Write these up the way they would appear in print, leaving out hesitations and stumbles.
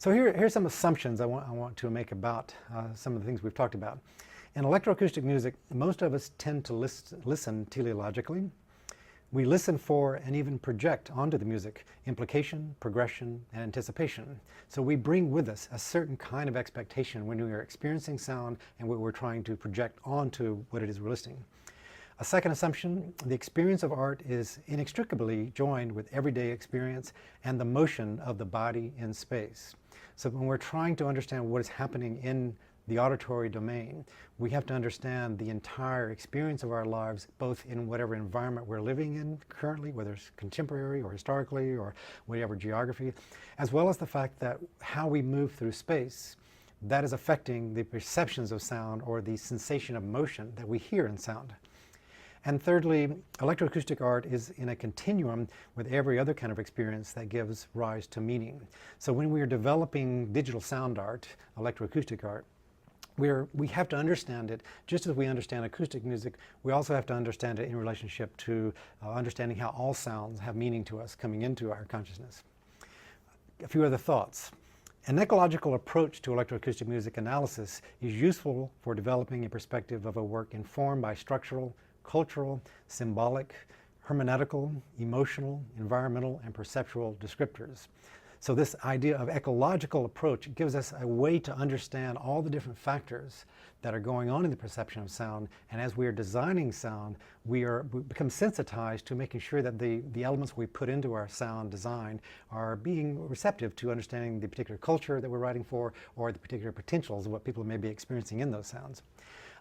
So here's some assumptions I want to make about some of the things we've talked about. In electroacoustic music, most of us tend to listen teleologically. We listen for and even project onto the music implication, progression, and anticipation. So we bring with us a certain kind of expectation when we are experiencing sound and what we're trying to project onto what it is we're listening. A second assumption, the experience of art is inextricably joined with everyday experience and the motion of the body in space. So when we're trying to understand what is happening in the auditory domain, we have to understand the entire experience of our lives, both in whatever environment we're living in currently, whether it's contemporary or historically or whatever geography, as well as the fact that how we move through space, that is affecting the perceptions of sound or the sensation of motion that we hear in sound. And thirdly, electroacoustic art is in a continuum with every other kind of experience that gives rise to meaning. So when we are developing digital sound art, electroacoustic art, we have to understand it just as we understand acoustic music. We also have to understand it in relationship to understanding how all sounds have meaning to us coming into our consciousness. A few other thoughts. An ecological approach to electroacoustic music analysis is useful for developing a perspective of a work informed by structural, cultural, symbolic, hermeneutical, emotional, environmental, and perceptual descriptors. So this idea of ecological approach gives us a way to understand all the different factors that are going on in the perception of sound. And as we are designing sound, we become sensitized to making sure that the elements we put into our sound design are being receptive to understanding the particular culture that we're writing for or the particular potentials of what people may be experiencing in those sounds.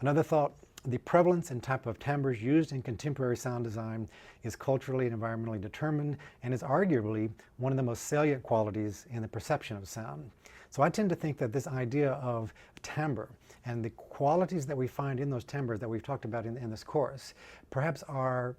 Another thought, the prevalence and type of timbres used in contemporary sound design is culturally and environmentally determined and is arguably one of the most salient qualities in the perception of sound. So I tend to think that this idea of timbre and the qualities that we find in those timbres that we've talked about in this course perhaps are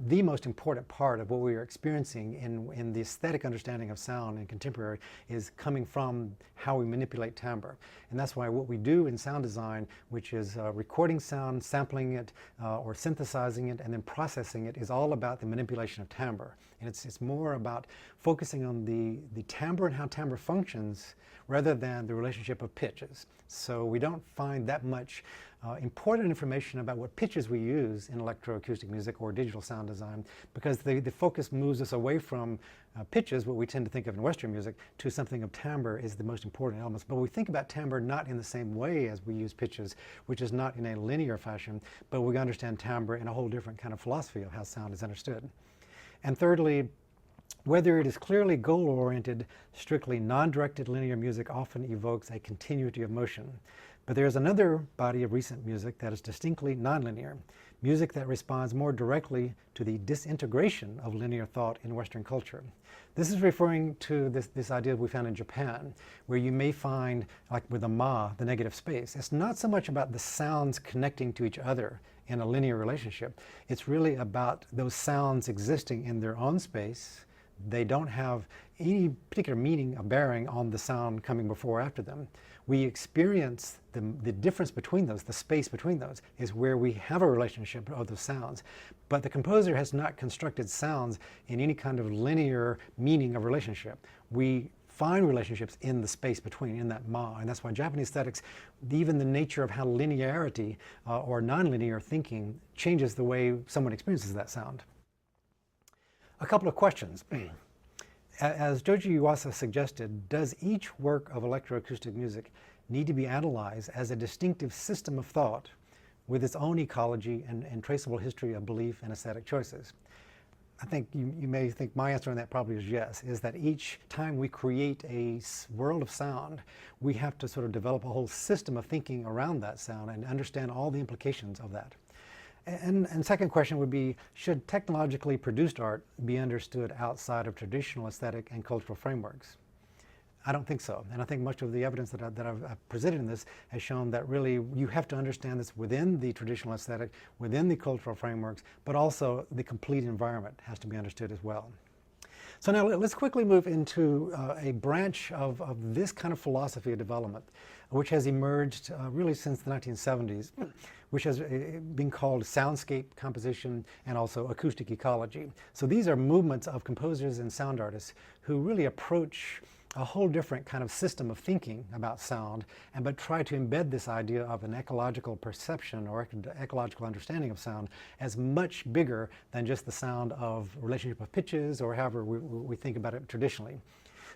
the most important part of what we are experiencing in the aesthetic understanding of sound in contemporary is coming from how we manipulate timbre. And that's why what we do in sound design, which is recording sound, sampling it, or synthesizing it, and then processing it, is all about the manipulation of timbre. And it's more about focusing on the timbre and how timbre functions rather than the relationship of pitches. So we don't find that much important information about what pitches we use in electroacoustic music or digital sound design because the focus moves us away from pitches, what we tend to think of in Western music, to something of timbre is the most important elements. But we think about timbre not in the same way as we use pitches, which is not in a linear fashion, but we understand timbre in a whole different kind of philosophy of how sound is understood. And thirdly, whether it is clearly goal-oriented, strictly non-directed linear music often evokes a continuity of motion. But there is another body of recent music that is distinctly nonlinear, music that responds more directly to the disintegration of linear thought in Western culture. This is referring to this idea we found in Japan, where you may find, like with the ma, the negative space, it's not so much about the sounds connecting to each other in a linear relationship. It's really about those sounds existing in their own space. They don't have any particular meaning or bearing on the sound coming before or after them. We experience the difference between those, the space between those, is where we have a relationship of those sounds. But the composer has not constructed sounds in any kind of linear meaning of relationship. We find relationships in the space between, in that ma, and that's why Japanese aesthetics, even the nature of how linearity or nonlinear thinking changes the way someone experiences that sound. A couple of questions. As Joji Yuasa suggested, does each work of electroacoustic music need to be analyzed as a distinctive system of thought with its own ecology and traceable history of belief and aesthetic choices? I think you may think my answer on that probably is yes, is that each time we create a world of sound, we have to sort of develop a whole system of thinking around that sound and understand all the implications of that. And second question would be, should technologically produced art be understood outside of traditional aesthetic and cultural frameworks? I don't think so. And I think much of the evidence that I've presented in this has shown that really you have to understand this within the traditional aesthetic, within the cultural frameworks, but also the complete environment has to be understood as well. So now let's quickly move into a branch of this kind of philosophy of development, which has emerged really since the 1970s, which has been called soundscape composition and also acoustic ecology. So these are movements of composers and sound artists who really approach a whole different kind of system of thinking about sound, but try to embed this idea of an ecological perception or ecological understanding of sound as much bigger than just the sound of relationship of pitches or however we think about it traditionally.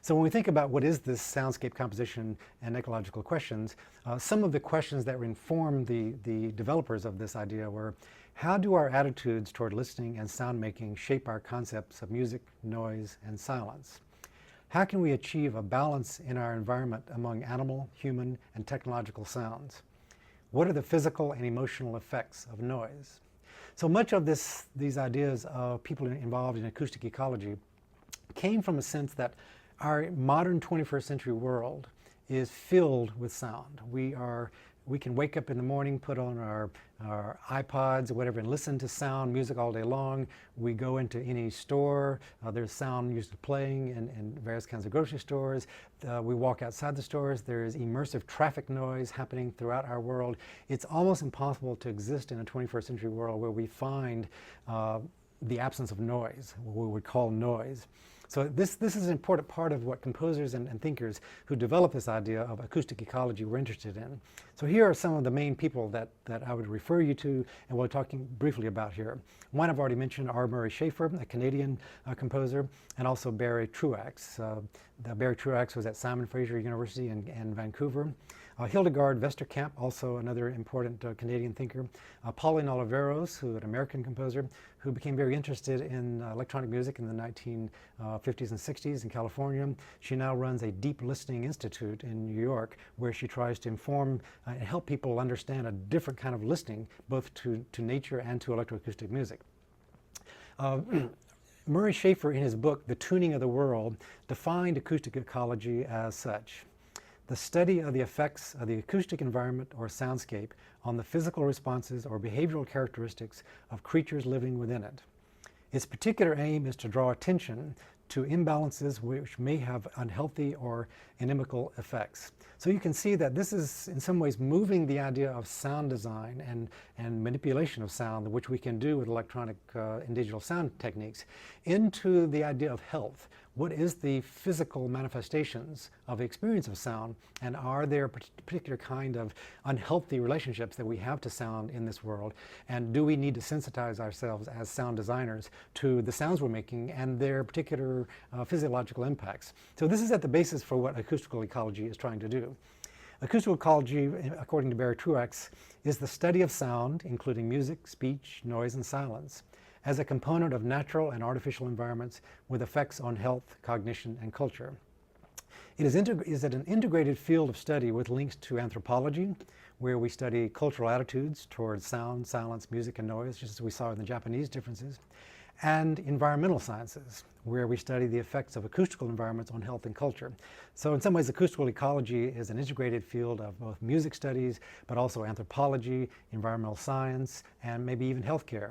So when we think about what is this soundscape composition and ecological questions, some of the questions that informed the developers of this idea were, how do our attitudes toward listening and sound making shape our concepts of music, noise, and silence? How can we achieve a balance in our environment among animal, human, and technological sounds? What are the physical and emotional effects of noise? So much of these ideas of people involved in acoustic ecology came from a sense that our modern 21st century world is filled with sound. We can wake up in the morning, put on our iPods or whatever, and listen to sound music all day long. We go into any store, there's sound usually playing in various kinds of grocery stores. We walk outside the stores, there's immersive traffic noise happening throughout our world. It's almost impossible to exist in a 21st century world where we find the absence of noise, what we would call noise. So this is an important part of what composers and thinkers who developed this idea of acoustic ecology were interested in. So here are some of the main people that I would refer you to and we're talking briefly about here. One I've already mentioned, R. Murray Schafer, a Canadian composer, and also Barry Truax. Barry Truax was at Simon Fraser University in Vancouver. Hildegard Vesterkamp, also another important Canadian thinker. Pauline Oliveros, who an American composer, who became very interested in electronic music in the 1950s and 60s in California. She now runs a deep listening institute in New York where she tries to inform and help people understand a different kind of listening, both to nature and to electroacoustic music. Murray Schafer, in his book, The Tuning of the World, defined acoustic ecology as such: the study of the effects of the acoustic environment or soundscape on the physical responses or behavioral characteristics of creatures living within it. Its particular aim is to draw attention to imbalances which may have unhealthy or inimical effects. So you can see that this is in some ways moving the idea of sound design and manipulation of sound, which we can do with electronic and digital sound techniques, into the idea of health. What is the physical manifestations of the experience of sound, and are there particular kind of unhealthy relationships that we have to sound in this world, and do we need to sensitize ourselves as sound designers to the sounds we're making and their particular physiological impacts? So this is at the basis for what acoustical ecology is trying to do. Acoustical ecology, according to Barry Truax, is the study of sound, including music, speech, noise, and silence, as a component of natural and artificial environments with effects on health, cognition, and culture. It is an integrated field of study with links to anthropology, where we study cultural attitudes towards sound, silence, music, and noise, just as we saw in the Japanese differences, and environmental sciences, where we study the effects of acoustical environments on health and culture. So in some ways, acoustical ecology is an integrated field of both music studies, but also anthropology, environmental science, and maybe even healthcare,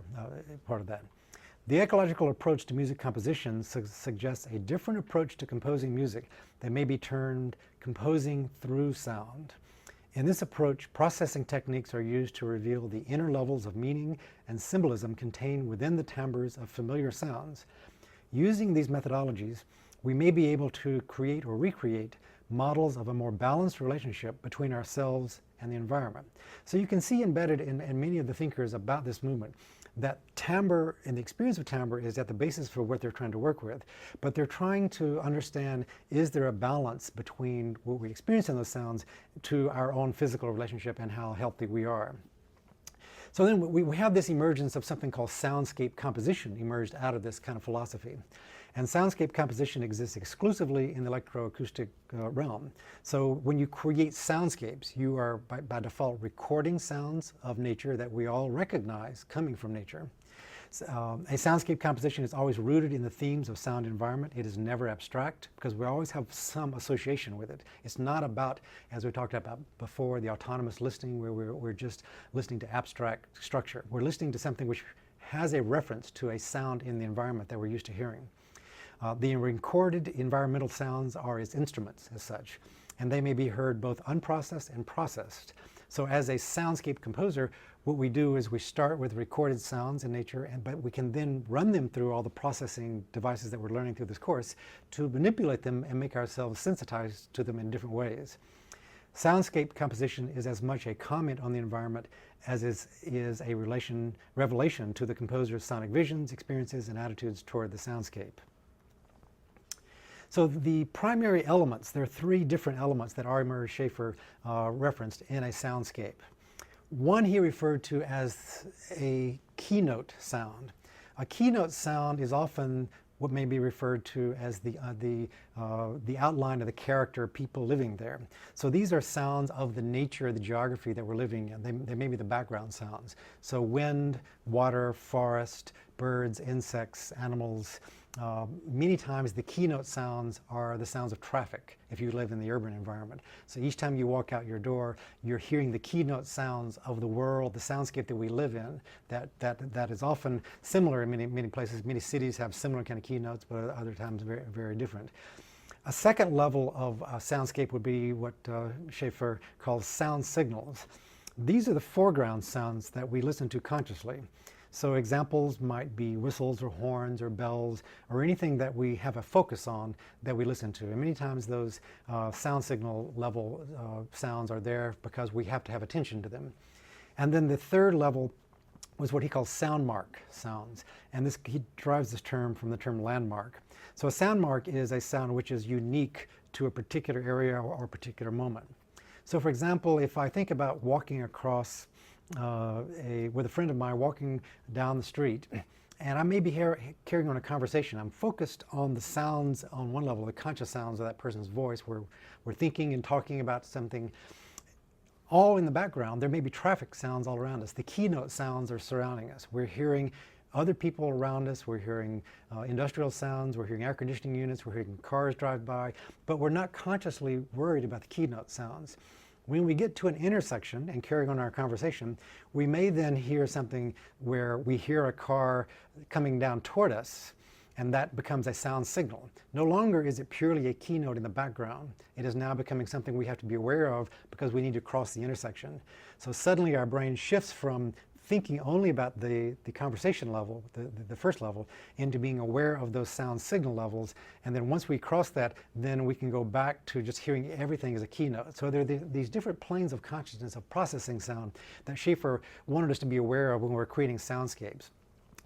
part of that. The ecological approach to music composition suggests a different approach to composing music that may be termed composing through sound. In this approach, processing techniques are used to reveal the inner levels of meaning and symbolism contained within the timbres of familiar sounds. Using these methodologies, we may be able to create or recreate models of a more balanced relationship between ourselves and the environment. So you can see embedded in many of the thinkers about this movement that timbre and the experience of timbre is at the basis for what they're trying to work with. But they're trying to understand, is there a balance between what we experience in those sounds to our own physical relationship and how healthy we are? So then we have this emergence of something called soundscape composition emerged out of this kind of philosophy. And soundscape composition exists exclusively in the electroacoustic realm. So when you create soundscapes, you are by default recording sounds of nature that we all recognize coming from nature. A soundscape composition is always rooted in the themes of sound environment. It is never abstract because we always have some association with it. It's not about, as we talked about before, the autonomous listening where we're just listening to abstract structure. We're listening to something which has a reference to a sound in the environment that we're used to hearing. The recorded environmental sounds are its instruments as such. and they may be heard both unprocessed and processed. So as a soundscape composer, what we do is we start with recorded sounds in nature, but we can then run them through all the processing devices that we're learning through this course to manipulate them and make ourselves sensitized to them in different ways. Soundscape composition is as much a comment on the environment as is a revelation to the composer's sonic visions, experiences, and attitudes toward the soundscape. So the primary elements, there are three different elements that R. Murray Schafer referenced in a soundscape. One he referred to as a keynote sound. A keynote sound is often what may be referred to as the outline of the character people living there. So these are sounds of the nature of the geography that we're living in. They may be the background sounds. So wind, water, forest, birds, insects, animals. Many times the keynote sounds are the sounds of traffic if you live in the urban environment. So each time you walk out your door, you're hearing the keynote sounds of the world, the soundscape that we live in, that is often similar in many places. Many cities have similar kind of keynotes, but other times very, very different. A second level of soundscape would be what Schafer calls sound signals. These are the foreground sounds that we listen to consciously. So examples might be whistles or horns or bells or anything that we have a focus on that we listen to. And many times those sound signal level sounds are there because we have to have attention to them. And then the third level was what he calls soundmark sounds. And he derives this term from the term landmark. So a soundmark is a sound which is unique to a particular area or a particular moment. So for example, if I think about walking across with a friend of mine walking down the street, and I may be carrying on a conversation. I'm focused on the sounds on one level, the conscious sounds of that person's voice. We're thinking and talking about something. All in the background, there may be traffic sounds all around us. The keynote sounds are surrounding us. We're hearing other people around us. We're hearing industrial sounds. We're hearing air conditioning units. We're hearing cars drive by. But we're not consciously worried about the keynote sounds. When we get to an intersection and carrying on our conversation, we may then hear something where we hear a car coming down toward us, and that becomes a sound signal. No longer is it purely a keynote in the background. It is now becoming something we have to be aware of because we need to cross the intersection. So suddenly our brain shifts from thinking only about the conversation level, the first level, into being aware of those sound signal levels. And then once we cross that, then we can go back to just hearing everything as a keynote. So there are these different planes of consciousness of processing sound that Schafer wanted us to be aware of when we're creating soundscapes.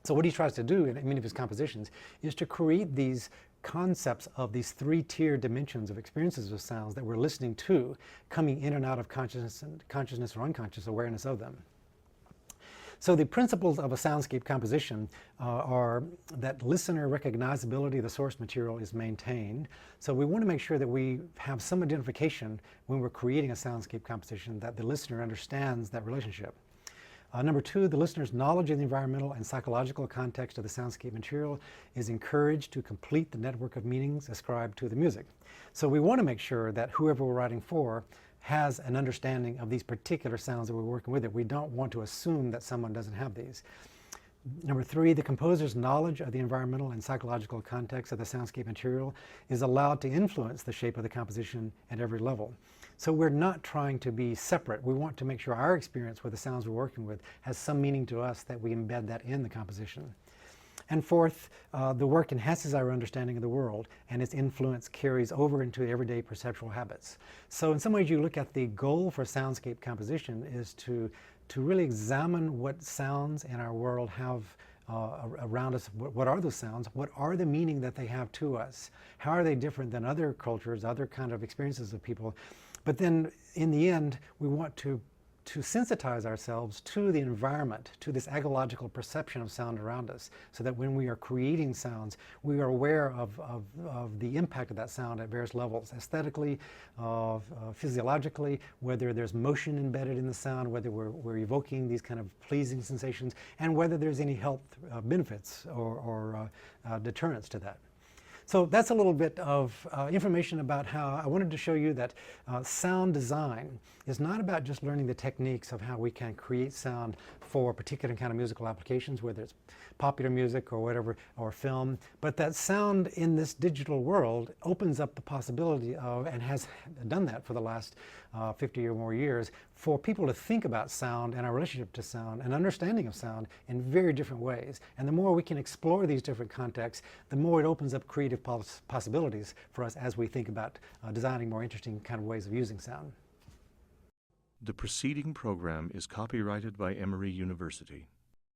So what he tries to do in many of his compositions is to create these concepts of these three-tier dimensions of experiences of sounds that we're listening to, coming in and out of consciousness or unconscious awareness of them. So the principles of a soundscape composition are that listener recognizability of the source material is maintained. So we want to make sure that we have some identification when we're creating a soundscape composition, that the listener understands that relationship. Number two, the listener's knowledge of the environmental and psychological context of the soundscape material is encouraged to complete the network of meanings ascribed to the music. So we want to make sure that whoever we're writing for has an understanding of these particular sounds that we're working with. We don't want to assume that someone doesn't have these. Number three, the composer's knowledge of the environmental and psychological context of the soundscape material is allowed to influence the shape of the composition at every level. So we're not trying to be separate. We want to make sure our experience with the sounds we're working with has some meaning to us, that we embed that in the composition. And fourth, the work enhances our understanding of the world, and its influence carries over into everyday perceptual habits. So in some ways, you look at the goal for soundscape composition is to really examine what sounds in our world have around us. What are those sounds? What are the meaning that they have to us? How are they different than other cultures, other kind of experiences of people? But then in the end, we want to sensitize ourselves to the environment, to this ecological perception of sound around us, so that when we are creating sounds, we are aware of the impact of that sound at various levels, aesthetically, physiologically, whether there's motion embedded in the sound, whether we're evoking these kind of pleasing sensations, and whether there's any health benefits or deterrents to that. So that's a little bit of information about how I wanted to show you that sound design is not about just learning the techniques of how we can create sound for particular kind of musical applications, whether it's popular music or whatever, or film, but that sound in this digital world opens up the possibility of, and has done that for the last 50 or more years, for people to think about sound and our relationship to sound and understanding of sound in very different ways. And the more we can explore these different contexts, the more it opens up creative possibilities for us as we think about designing more interesting kind of ways of using sound. The preceding program is copyrighted by Emory University.